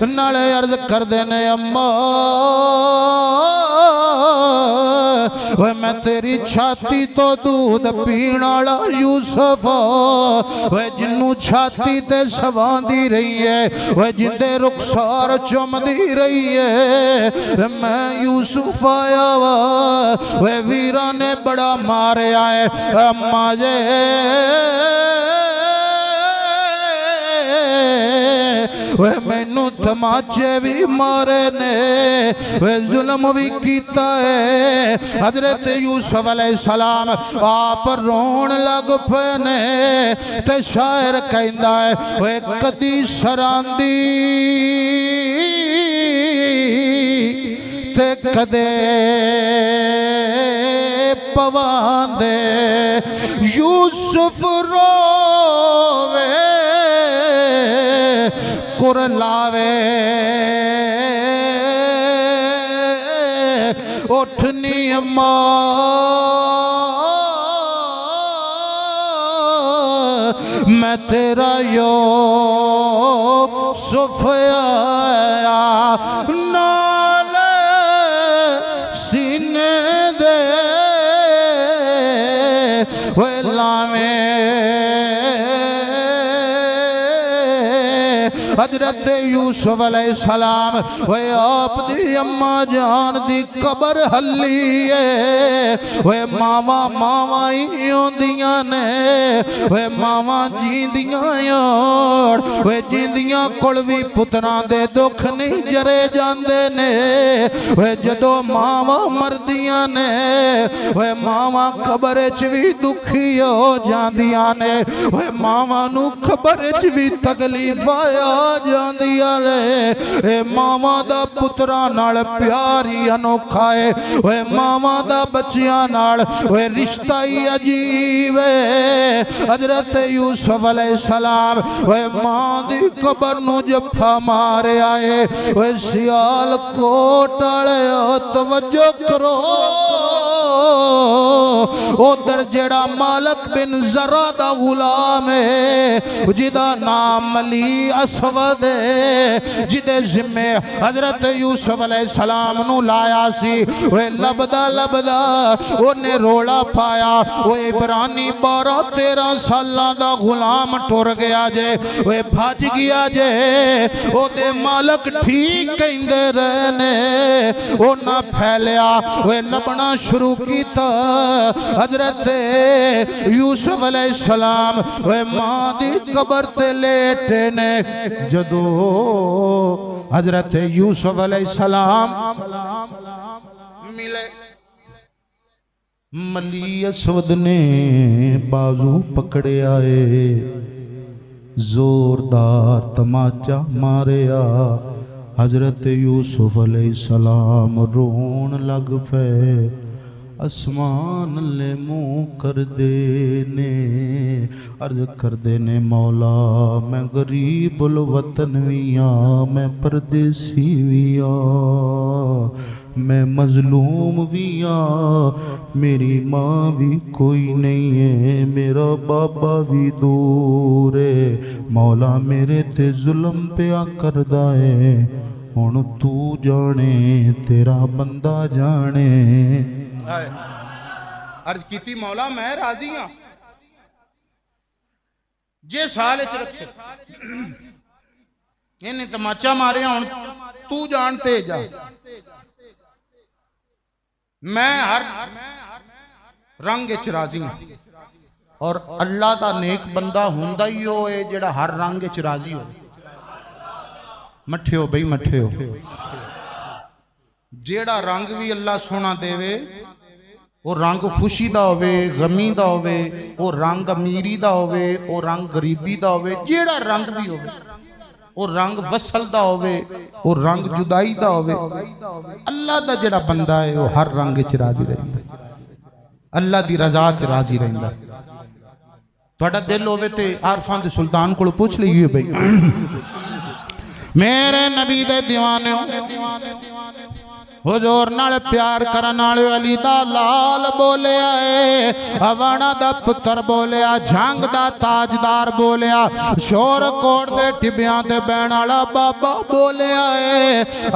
नाले अर्ज करदे ने अम्मा ओए मैं तेरी छाती तो दूध पीण वाला यूसुफ, ओए जिन्नू छाती ते सवांदी रही है, ओए जिंदे रुखसार चुमदी रही है, मैं यूसुफ आया वा। ओए वीरा ने बड़ा मारिया है अम्मा जे, वे मैनू तमाचे भी मारे ने, वे जुल्म भी कीता है। हजरत यूसुफ अलैहिस्सलाम आप रोन लग पे ने, ते शायर कहंदा है वे कदी सरांदी ते कदे पवांदे, यूसुफ रोवे कुर लावे, उठनी अम्मा मैं तेरा यूसुफ आया, नाल सीने दे वे लावे हजरत यूसुफ अलैहिस्सलाम वे आप दी अम्मा जान दी कबर हल्ली है वे मावा मावा ही होंदियां ने वे मावा जींदियां वे जिंदियां कोल भी पुत्रां दे दुख नहीं जरे जांदे ने वे जदों मावा मरदियां ने वे मावा कबर च भी दुखी हो जांदियां ने वे मावा नू खबर च भी तकलीफ आ जांदियां ने ए मावा दा पुत्रा नाल प्यार ही अनोखा है वे मावा दा बच्चियां नाल वे रिश्ता ही अजीब है। हजरत यूसुफ अलैहिस्सलाम वे मां दी कबर नू जफा मारे आए वे सियाल कोट वाले तवज्जो करो उधर जेड़ा मालिक बिन जरा दा गुलाम है जिदा नाम अली असवद है जिदे जिम्मे हजरत यूसुफ अलैहिस्सलाम नू लाया सी वे लबदा लबदा ओने रोला पाया वो इब्रानी 12-13 सालां दा गुलाम टुर गया जे वे भज गया जे ओदे मालिक ठीक कहंदे रहे ने ओ ना फैलिया वे लबना शुरू कीता। हजरत यूसुफ अलैहिस्सलाम वे मां दी कबर ते लेटे ने जदों हजरत यूसुफ अलैहिस्सलाम मिले मली असवद ने बाजू पकड़े आए जोरदार तमाचा मारिया हजरत यूसुफ अलैहिस्सलाम रोन लग पे आसमान ले मुँह कर देने अर्ज कर देने मौला मैं गरीबुल वतन भी हाँ मैं परदेसी भी हाँ मैं मजलूम भी हाँ मेरी माँ भी कोई नहीं है मेरा बाबा भी दूर है मौला मेरे ते जुल्म पिया करदा है हुण तू जाने तेरा बंदा जाने। अर्ज की मौला मैं राजी हाँ जे साल रखे इन्हें तमाचा मारे हुण तू जानते जा मैं हर रंग च राजी हाँ और अल्लाह का नेक बंदा हुंदा ही वो है जिहड़ा हर रंग च राजी हो मठियो बई मठियो जेड़ा रंग भी अल्लाह सोना देवे वो रंग खुशी दा होवे गमी दा होवे वो रंग अमीरी दा होवे वो रंग गरीबी दा होवे जेड़ा रंग भी होवे वो रंग वसल दा होवे वो रंग जुदाई दा होवे अल्लाह दा जेड़ा बंदा है वो हर रंग च राजी रहिंदा अल्लाह दी रजा ते राजी रहिंदा। तुहाडा दिल होवे ते आरफां दे सुल्तान कोल पूछ लईए भाई मेरे नबी दे दीवाने हुजूर नाल प्यार करन वाले अली दा लाल बोलिया है हवाना दा पुत्र बोलिया झंग दा ताजदार बोलिया शोर कोट दे टिबियां ते बैण वाला बाबा बोलिया है।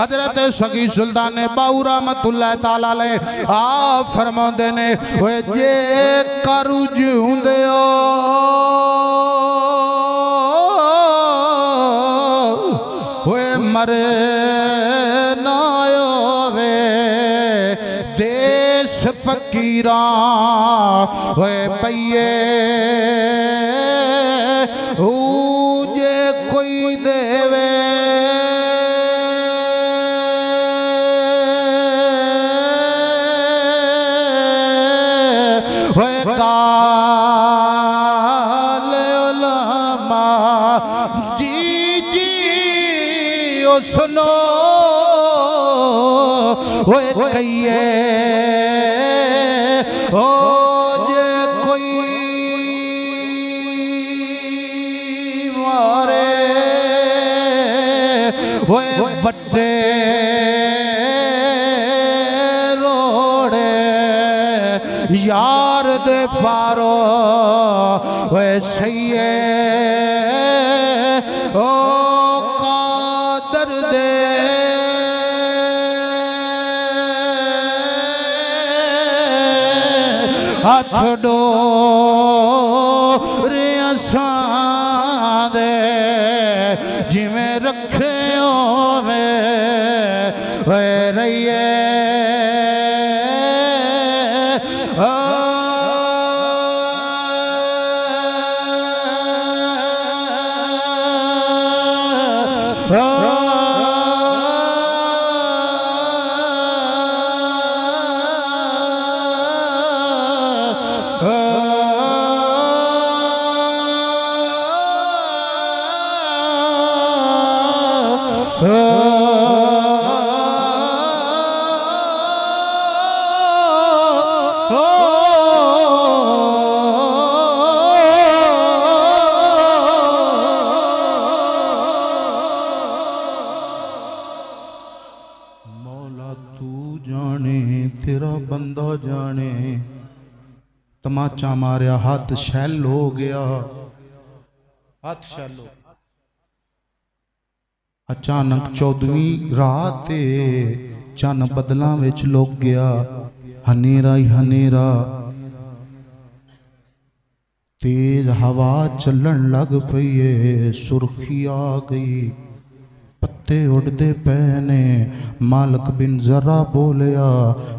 हजरत सगी सुल्तान बाऊ रहमतुल्लाह तआला अलैह आ फरमांदे ने ओए जे करू जिउंदे ओए मरे ना देश फकीरा होए पइए जे कोई देवे होए गाल उलमा जी जी ओ सुनो होए कहिए ओ जे कोई मारे होए वड्डे रोड़े यार दे पारो होए सही ओ कादर दे हाथ डोरे असां दे जिवें रखे वे रहिए तमाचा मारिया हाथ शैल हो गया, हाथ शैल हो। अचानक 14वीं रात चन बदलों विच लुक गया, हनेरा ही हनेरा, तेज हवा चलन लग पई है, सुर्खी आ गई, पत्ते उड़ते पे ने। मालिक बिन जरा बोलिया,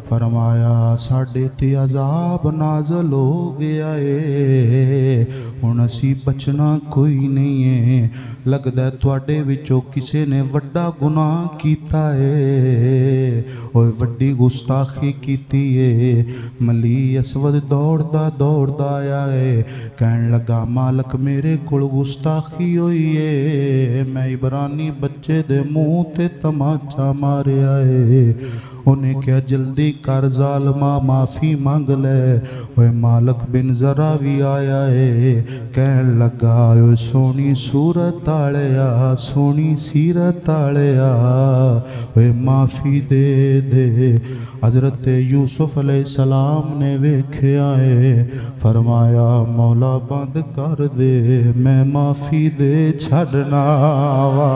फरमाया साडे ते अजाब नाजल हो गया है, हुण असी बचना कोई नहीं है। लगदा तुहाडे विचों किसे ने वड्डा गुनाह कीता है, ओए वड्डी गुस्ताखी कीती है। मली असवद दौड़दा दौड़दा आया है, कहन लगा मालिक मेरे कोल गुस्ताखी हुई है, मैं इबरानी बच्चे दे मुंह ते तमाचा मारिया है। उन्हें क्या जल्दी कर जालमा माफ़ी मांग ले। ओए मालिक बिन जरा भी आया है, कहन लगा ओ सोनी सूरत आलिया, सोनी सीरत आलिया, ओए माफ़ी दे दे। हजरत यूसुफ अलैहिस्सलाम ने वेख्या है, फरमाया मौला बंद कर दे, मैं माफ़ी दे छड़ना वा,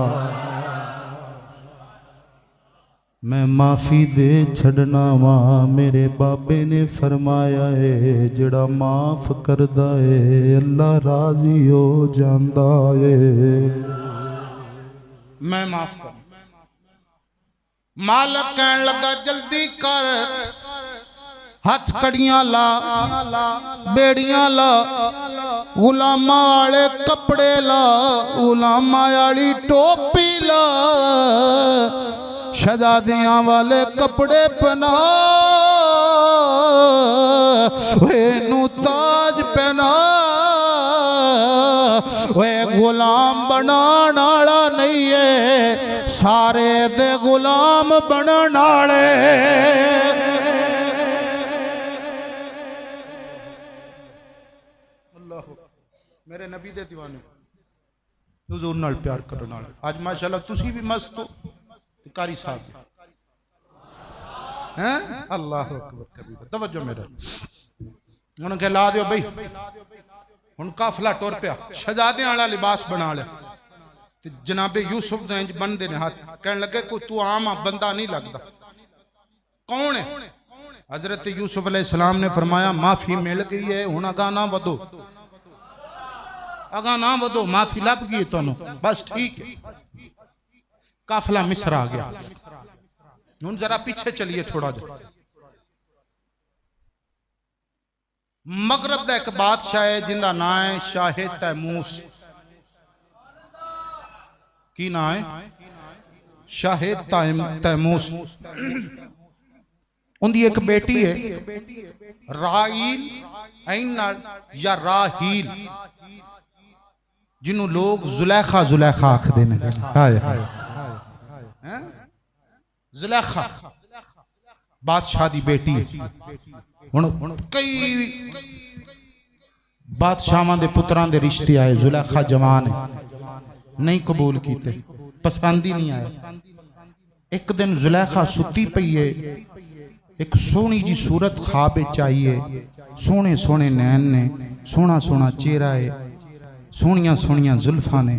मैं माफ़ी दे छड़ना वा। मेरे बाबे ने फरमाया है, जड़ा माफ़ करदा है अल्लाह राजी हो जांदा है। मैं माफ़ कर। मालिक कहन लगा जल्दी कर, हथ कड़ियां ला, बेड़ियां ला, गुलामा वाले कपड़े ला, गुलामा वाली टोपी ला, शहजादियां वाले कपड़े पहना, नू ताज पहना। वे गुलाम बनाने वाला नहीं है, सारे दे गुलाम बनने वाले। मेरे नबी दे दीवाने हुजूर नाल प्यार करने वाले। आज माशाअल्लाह तुसी भी मस्त हो, कारी साहब हैं, अल्लाह अकबर कबीर। तवज्जो मेरे उन्होंने ला दियो भाई, हुण काफला टुर पिया, शहजादे वाला लिबास बना लिया, ते जनाबे यूसुफ दे इंज बनदे ने हाथ। कहने लगे कोई तू आम बंदा नहीं लगदा, कौन है? हजरत यूसुफ अलैहिस्सलाम ने फरमाया माफी मिल गई है, हुण अगा ना वधो, अगा ना वधो, माफी लभ गई तुहानू, बस ठीक है। काफला मिस्र आ गया। हुण जरा पीछे चलिए थोड़ा जा। मगरब का एक बादशाह है जिंदा नाम है शाह तैमूस। की नाम है? शाह तैमूस। उनकी एक बेटी है राहील या राहील, जिन्हों लोग जुलेखा जुलेखा आखते हैं। जुलेखा बादशाह की बेटी है। हुण कई बादशाहां दे पुत्रां दे रिश्ते आए, जुलेखा जवान है, नहीं कबूल कीते, पसंद ही नहीं आया। एक दिन जुलेखा सुती पई है, एक सोहनी जी सूरत ख्वाब चाहिए, सोहने सोहने नैन ने, सोहना सोहना चेहरा है, सोहनिया सोहनिया जुल्फा ने।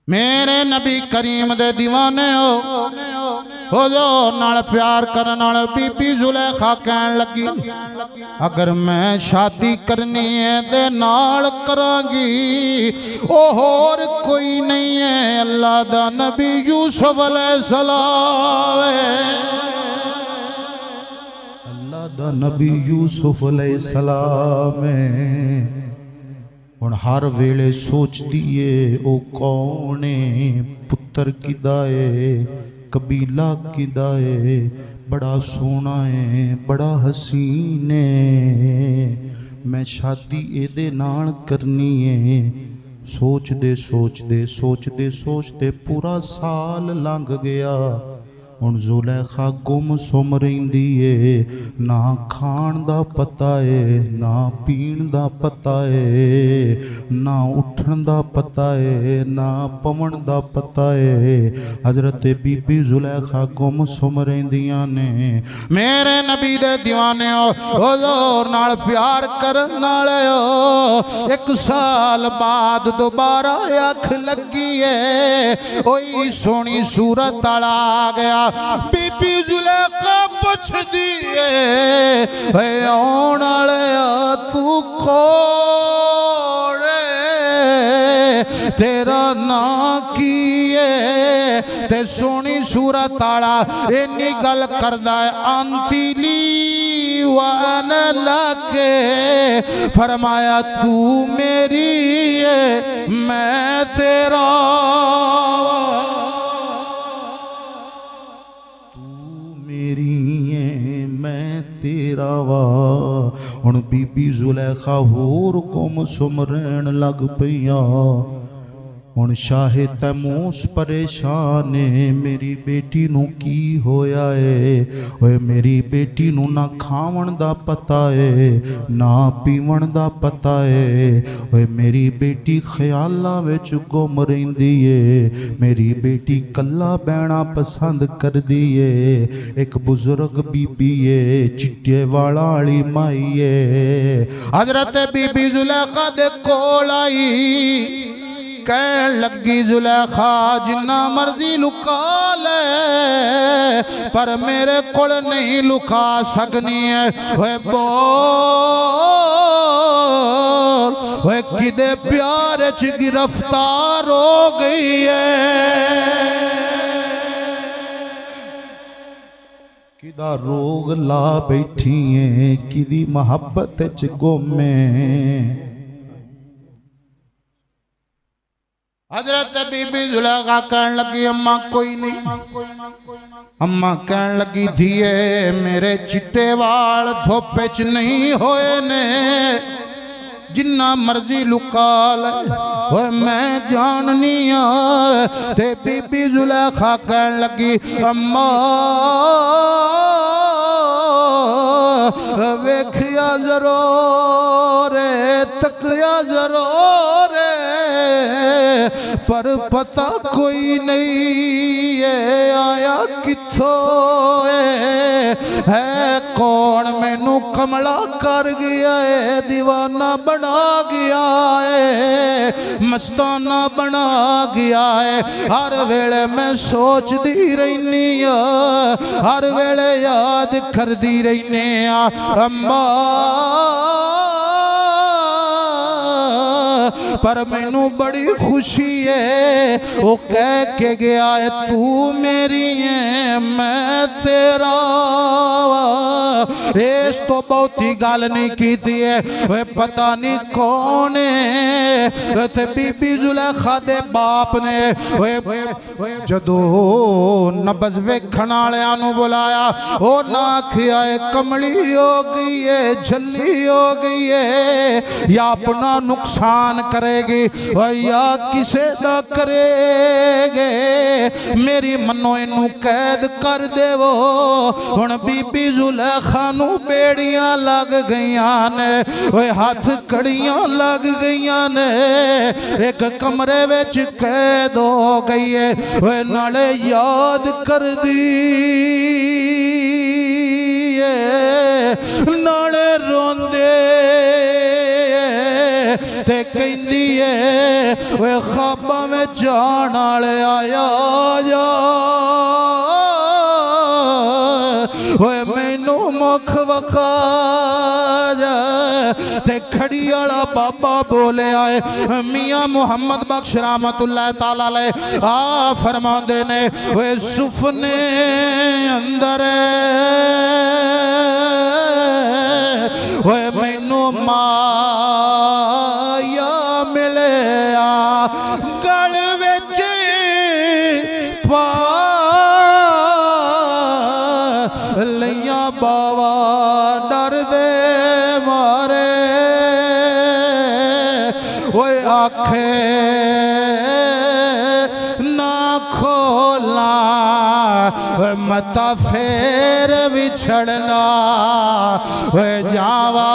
मेरे नबी करीम दे दीवाने हो, हुजूर नाल प्यार करन नाल बीबी जुलेखा कहन लगी अगर मैं शादी करनी है दे नाल करांगी ओ होर कोई नहीं है अल्लाह दा नबी यूसुफ अलैहिस्सलाम अल्लाह दा नबी यूसुफ अलैहिस्सलाम हुण हर वेले सोचदी है ओ कौन है पुत्र किदा है कबीला किदा है बड़ा सोहना है बड़ा हसीन है मैं शादी एदे नाल करनी है सोचदे सोचदे सोचदे सोचदे पूरा साल लंघ गया हुण जुलेखा गुम सुम रहिंदी है ना खाण दा पता है ना पीण दा पता है ना उठण दा पता है ना पवण दा पता है हजरत बीबी जुलेखा गुम सुम रहिंदियां ने मेरे नबी दे दीवाने हुजूर नाल प्यार करन वालेओ एक साल बाद दोबारा अख लगी है ओई सोहनी सूरत वाला आ गया बीबी जुलेखा पुछदी है आउण वालिया तू कौन तेरा नां की है ते सोहनी सूरत वाला इन्नी गल करदा है अंतिली वन लके फरमाया तू मेरी है मैं तेरा तेरा वा हुण बीबी जुलेखा होर गुम सुम रहन लग पईयां हुण शाहे तैमूस परेशान है मेरी बेटी नू की होया है ओए मेरी बेटी नू ना खावण दा पता है ना पीवण दा पता है ओए मेरी बेटी ख्यालां विच गुम रहिंदी है मेरी बेटी कल्ला बहना पसंद करदी है एक बुजुर्ग बीबी है चिट्टे वाला वाली माई है हजरत बीबी जुलेखा दे कोल आई कहन लगी जुलेखा जिन्ना मर्जी लुका ले पर मेरे कोल नहीं लुका सकनी है वे बोल वे किदे प्यार च गिरफ्तार हो गई है किदा रोग ला बैठी है किदी मोहब्बत च गुम है हजरत बीबी जुलेखा कहन लगी अम्मा कोई नहीं अम्मा कहन लगी धीए मेरे चिट्टे वाल धोपे च नहीं होए ने जिन्ना मर्जी लुका ले मैं जाननी ते बीबी जुलेखा कहन लगी अम्मा वेखिया जरूर तकिया जरूर पर पता कोई नहीं है आया किथों है कौन मैनू कमला कर गया है दीवाना बना गया है मस्ताना बना गया है हर वेले मैं सोचती रहनी हर वेले याद करती रहनी अम्मा पर मैनू बड़ी खुशी है वो कह के गया है तू मेरी है मैं तेरा इस तो बहुती गल नहीं की है वे पता नहीं कौन है ते बीबी जुलेखा दे बाप ने जदों नबज वेखण वालियां नू बुलाया वो ना आखिया कमली हो गई है झल्ली हो गई है या अपना नुकसान करेगी या किसे दा करेगे मेरी मनो इनू कैद कर देवो हुण बीबी जुलेखा नू बेड़ियां लग गईयां ने ओए हाथ कड़ियां लग गईयां ने एक कमरे विच कैद हो गई है ओए नाले याद कर दी नाले रोंदे ते कहंदी है वे ख्वाबां में जान वाले आया जा ओए मैनू मुख वखा जा ते खड़ी वाला बाबा बोले आए मियां मुहम्मद बख्श रहमतुल्लाह ताला अलैह आ फरमाते ने ओए सुफने अंदर ओए मैनू माया मिले गल विच पा लिया बावा डर दे मारे ओए आखे ना खोला मता फेर बिछड़ना ओए जावा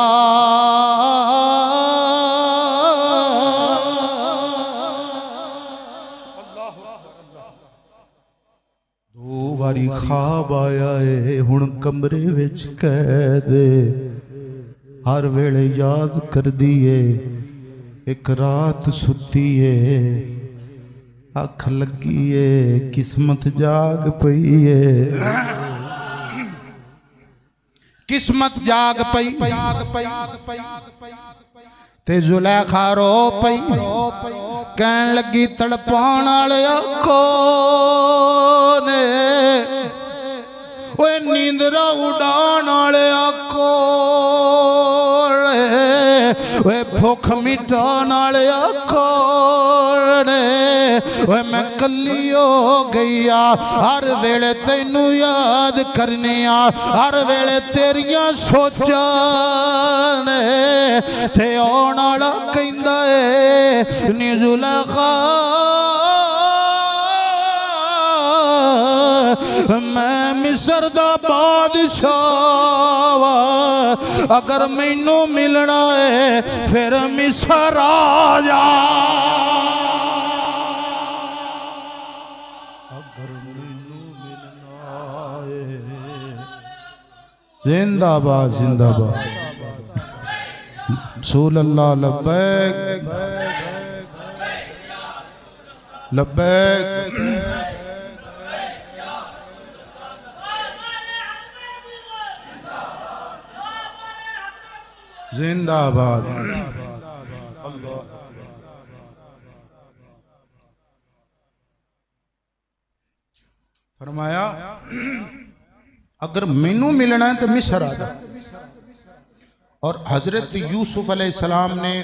वारी खाब आया है हुण कमरे विच कैद हर वेले याद कर दिए एक रात सुती है अख लगी है किस्मत जाग पई है किस्मत जाग पई ते जुलेखा रो पई कहन लगी तड़पाण वाले कोने ओए नींदरा उड़ाण वाले कोने ओए भुख मिटाण वाले कोने ओए मैं कली हो गई हर वेले तैनू याद करने हर वेले तेरियां सोचां ने ते आउण वाला कहंदा है नी जुलेखा मैं मिस्र दा बादशाह अगर मैनू मिलना है फिर मिस्र आ जा अगर मैनू मिलना है जिंदाबाद जिंदाबाद रसूल अल्लाह लब्बैक लब्बैक जिंदाबाद फरमाया अगर मैनू मिलना है तो मिस्र आ जा और हजरत यूसुफ अलैहिस्सलाम ने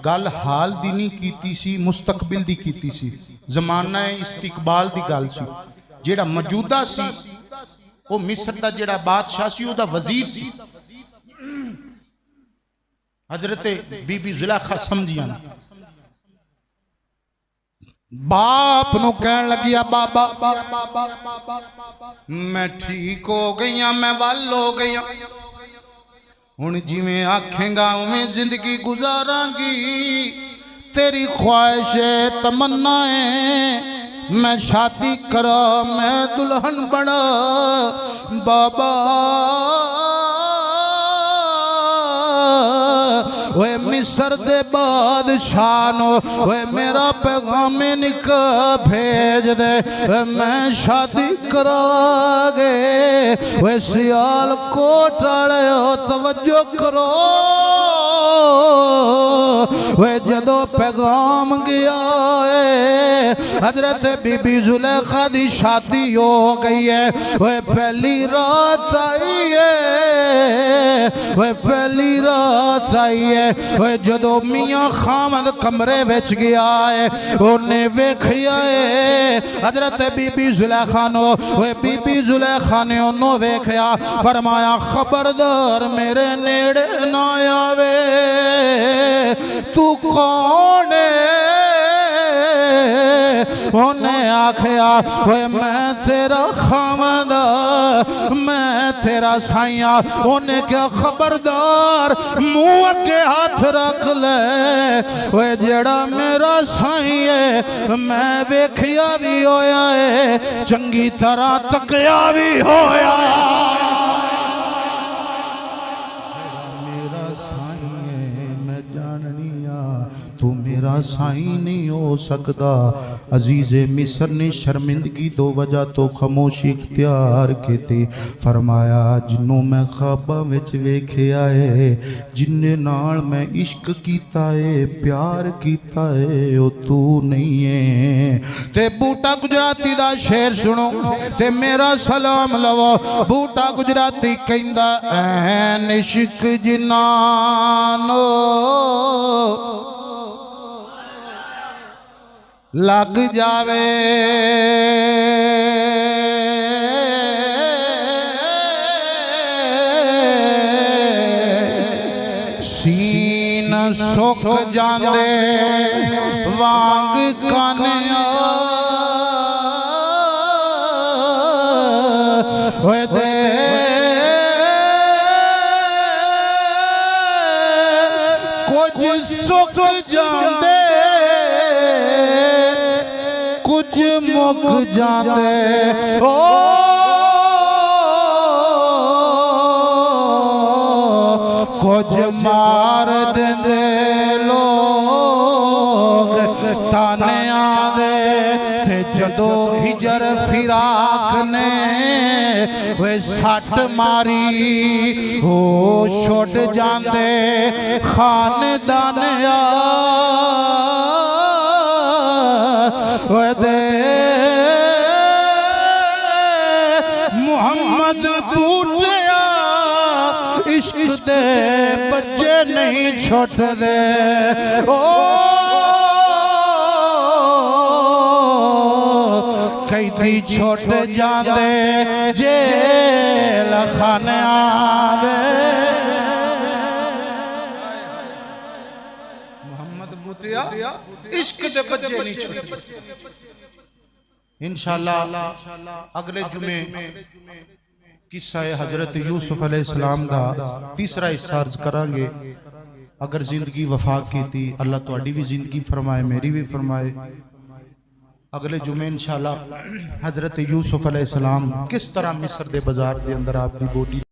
गल हाल दी नहीं कीती सी मुस्तकबिल दी कीती सी जमाना इस्तिकबाल दी गल सी जेड़ा मौजूदा सी वो मिस्र दा जेड़ा बादशाह सी ओदा वजीर सी हजरत बीबी जुलेखा समझिया बाप नु कहन लगी बाबा मैं ठीक हो गई मैं वल हो गई हुण जिवें आखेगा उवें जिंदगी गुजारांगी तेरी ख्वाहिश है तमन्ना है मैं शादी करा मैं दुल्हन बना बाबा ओए मिस्र दे बादशाह नो ओए मेरा पैगाम निका भेज दे मैं शादी करागे ओए सियालकोट वाले तवज्जो करो ओए जदो पैगाम गया है हजरत बीबी जुलेखा दी शादी हो गई है ओए पहली रात आई है ओए पहली रात आई है ओए जदों मियां खामद कमरे विच गया है उन्हें वेखिया है हजरत बीबी जुलेखा नो ओए बीबी जुलेखा ने उन्हों वेखिया फरमाया खबरदार मेरे नेड़े ना आवे तू कौन है उन्हें आखिया ओए मैं तेरा खामद मैं तेरा साइया उन्हें क्या खबरदार मुंह अगे हाथ रख ले ओए जेड़ा मेरा साई है मैं वेखिया भी होया है चंगी तरह तकिया भी होया मेरा साई है मैं जाननी तू मेरा साईं नहीं हो सकता। अजीज़े मिस्र ने शर्मिंदगी दो वजह तो खामोशी इख्तियार की थी। फरमाया जिन्हों मैं ख्वाबां विच वेखिया है, जिन्ने नाल मैं इश्क कीता है, प्यार कीता है, ओ तू नहीं है। ते बूटा गुजराती दा शेर सुनो ते मेरा सलाम लवो। बूटा गुजराती कहंदा ऐन इश्क जिनानो लग जावे, सीन सुख जांदे वांग कानिया होए दे कुछ सुख जांदे कुछ मुक जांदे। ओ कुछ मार देंदे लोग तानिया दे, जदों हिजर फिराक ने वे सट मारी हो छुट जांदे खानदानिया दे। मुहम्मद बूटिया इश्क दे बच्चे नहीं छुट दे। ओ कैदी छुट जाते जेल खाने आवे। मुहम्मद बूटिया इश्क दे बच्चे नहीं छुट। इंशाअल्लाह अगले जुमे किस्सा हजरत यूसुफ अलैहिस्सलाम दा तीसरा हिस्सा अर्ज करांगे। अगर जिंदगी वफा की थी अल्लाह तुहाडी भी जिंदगी फरमाए, मेरी भी फरमाए। अगले जुमे इंशाअल्लाह हजरत यूसुफ अलैहिस्सलाम किस तरह मिस्र दे बाजार दे अंदर आपकी बोटी